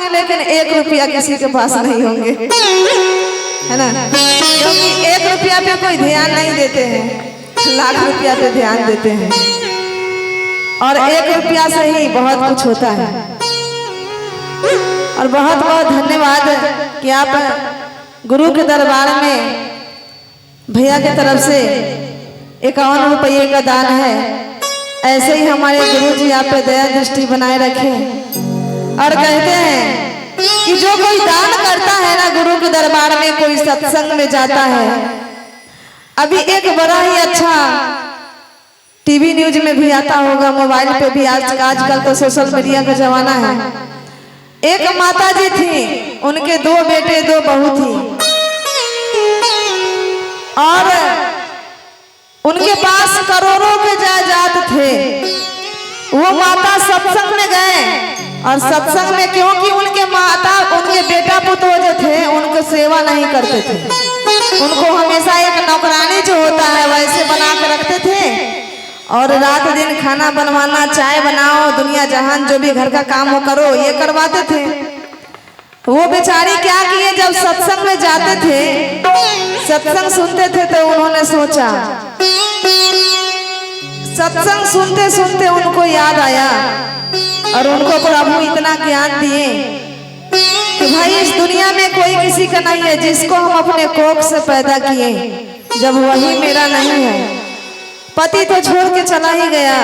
लेकिन 1 रुपया किसी के पास नहीं होंगे, है ना? क्योंकि 1 रुपया पे कोई ध्यान नहीं देते हैं, लाख रुपया पे ध्यान देते हैं। और 1 रुपया से ही बहुत कुछ होता है। और बहुत बहुत धन्यवाद कि आप गुरु के दरबार में भैया की तरफ से 51 रुपये का दान है। ऐसे ही हमारे गुरु जी आप पे दया दृष्टि बनाए रखें। और कहते हैं कि जो कोई दान करता है ना, गुरु के दरबार में कोई सत्संग में जाता है। अभी एक बड़ा ही अच्छा टीवी न्यूज में भी आता होगा, मोबाइल पे भी, आजकल तो सोशल मीडिया का जमाना है। एक माता जी थी, उनके 2 बेटे 2 बहू थी और उनके पास करोड़ों के जायदाद थे। वो माता सत्संग में गए और सत्संग में क्योंकि उनके बेटा पुत्र जो थे उनको सेवा नहीं करते थे, उनको हमेशा एक नौकरानी जो होता है वैसे बना कर रखते थे। और रात दिन खाना बनवाना, चाय बनाओ, दुनिया जहान जो भी घर का काम हो करो, ये करवाते थे। वो बेचारी क्या किए, जब सत्संग में जाते थे, सत्संग सुनते थे, तो उन्होंने सोचा, सत्संग सुनते सुनते उनको याद आया और उनको प्रभु इतना ज्ञान दिए कि भाई इस दुनिया में कोई किसी का नहीं है, जिसको हम अपने कोख से पैदा किए, जब वही मेरा नहीं है। पति तो छोड़ के चला ही गया,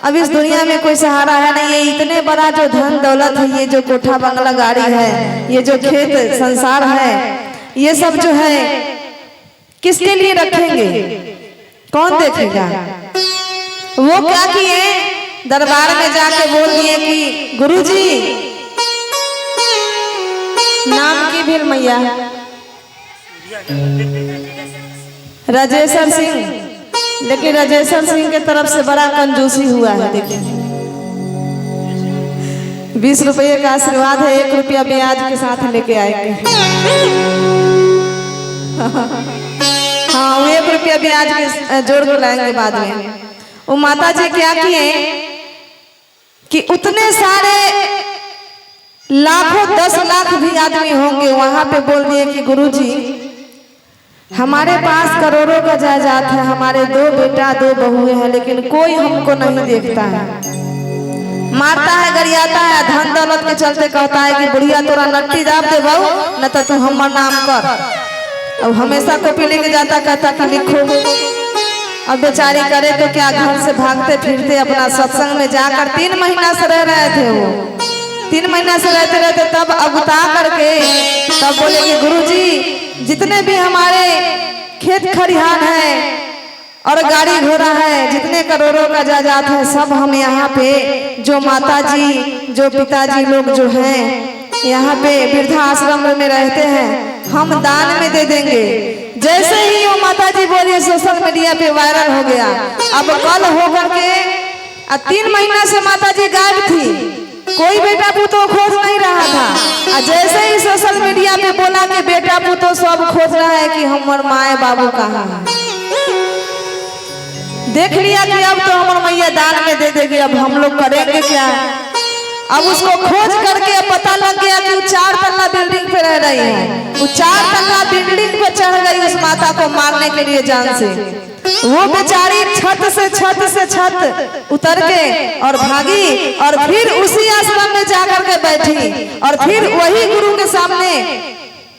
अब इस दुनिया में कोई सहारा है नहीं। ये इतने बड़ा जो धन दौलत है, ये जो कोठा बंगला गाड़ी है, ये जो खेत संसार है, ये सब जो है किसके लिए रखेंगे, कौन देखेगा? वो क्या किए, दरबार में जाके बोल दिए कि गुरुजी, नाम की भील मैया राजेश्वर सिंह, लेकिन राजेश्वर सिंह के तरफ से बड़ा कंजूसी हुआ है। देखिए 20 रुपये का आशीर्वाद है, 1 रुपया ब्याज के साथ लेके आएंगे। हाँ, वो 1 रुपया ब्याज के जोड़ के लाएंगे बाद में। वो माता जी क्या किए कि उतने सारे लाखों 10 लाख भी आदमी होंगे, वहां पे बोल दिए कि गुरुजी, हमारे पास करोड़ों का जायदाद है, हमारे 2 बेटा 2 बहुएं हैं, लेकिन कोई हमको नहीं देखता है, मारता है, गरियाता है, धन दौलत के चलते कहता है कि बुढ़िया तोरा नट्टी दाब दे बहू, न तो तू हमारा नाम कर। अब हमेशा कॉपी लेके जाता, कहता कि लिखो। अब बेचारी करे तो क्या, घर से भागते फिरते अपना सत्संग में जाकर 3 महीना से रह रहे थे। वो 3 महीना से रहते रहते तब अगुता करके तब बोले कि गुरुजी, जितने भी हमारे खेत खरिहान है और गाड़ी घोड़ा है, जितने करोड़ों का जायदाद है, सब हम यहाँ पे जो माता जी, जो पिताजी लोग जो हैं यहाँ पे वृद्धा आश्रम में रहते हैं, हम दान में दे देंगे। जैसे ही वो माता जी बोली, सोशल मीडिया पे वायरल हो गया। अब कल होकर के 3 महीना से माता जी गायब थी, कोई बेटा पुतो खोज नहीं रहा था। जैसे ही सोशल मीडिया पे बोला कि बेटा पुतो सब खोज रहा है कि हमारे माए बाबू कहाँ है, देख लिया कि अब तो हमारे मैया दान में दे देगी, अब हम लोग करेंगे क्या? अब उसको खोज करके पता लग गया कि 4 तल्ला बिल्डिंग पे रह रही है। वो 4 तल्ला बिल्डिंग पे चढ़ गई उस माता को मारने के लिए जान से। वो बेचारी छत से छत उतर के और भागी और फिर उसी आश्रम में जाकर के बैठी और फिर वही गुरु के सामने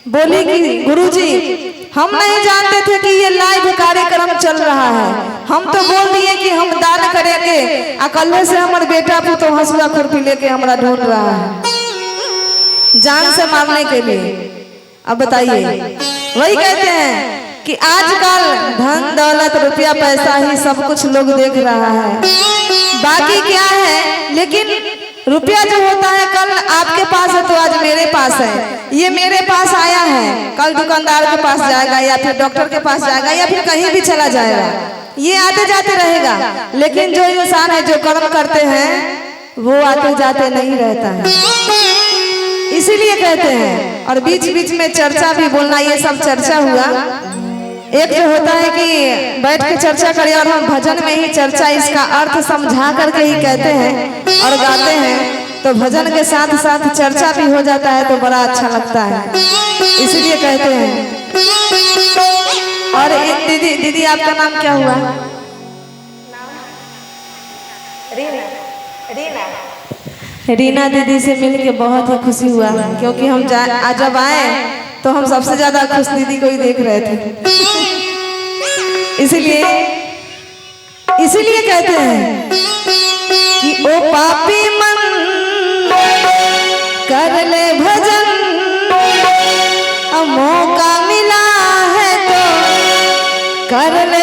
बोली कि गुरुजी, हम नहीं जानते थे कि ये लाइव कार्यक्रम चल रहा है, हम तो बोल दिए कि हम दान करेंगे, अकल्ले से हमारे बेटा पुतो हंसुआ खुरपी लेके हमारा ढूंढ रहा है जान से मारने के लिए। अब बताइए, वही कहते हैं कि आजकल धन दौलत रुपया पैसा ही सब कुछ लोग देख रहा है, बाकी क्या है। लेकिन रुपया जो होता है, कल आपके पास है तो आज मेरे पास है, ये मेरे पास आया है, कल दुकानदार के पास जाएगा या फिर डॉक्टर के पास जाएगा या फिर कहीं भी चला जाएगा, ये आते जाते रहेगा। लेकिन जो इंसान है, जो कर्म करते हैं, वो आते जाते नहीं रहता है, इसीलिए कहते हैं। और बीच बीच में चर्चा भी बोलना, ये सब चर्चा हुआ। एक जो होता है कि बैठ के चर्चा करें और हम भजन में ही चर्चा, इसका अर्थ समझा करके ही कहते हैं और गाते हैं तो भजन के साथ साथ चर्चा भी हो जाता है तो बड़ा अच्छा लगता है, इसलिए कहते हैं। और दीदी दीदी आपका नाम क्या हुआ? रीना दीदी से मिलके बहुत ही खुशी हुआ, क्योंकि हम जब आए तो हम सबसे ज्यादा खुश दीदी को ही देख रहे थे। इसीलिए कहते हैं कि ओ पापी मन कर ले भजन, अब मौका मिला है तो कर ले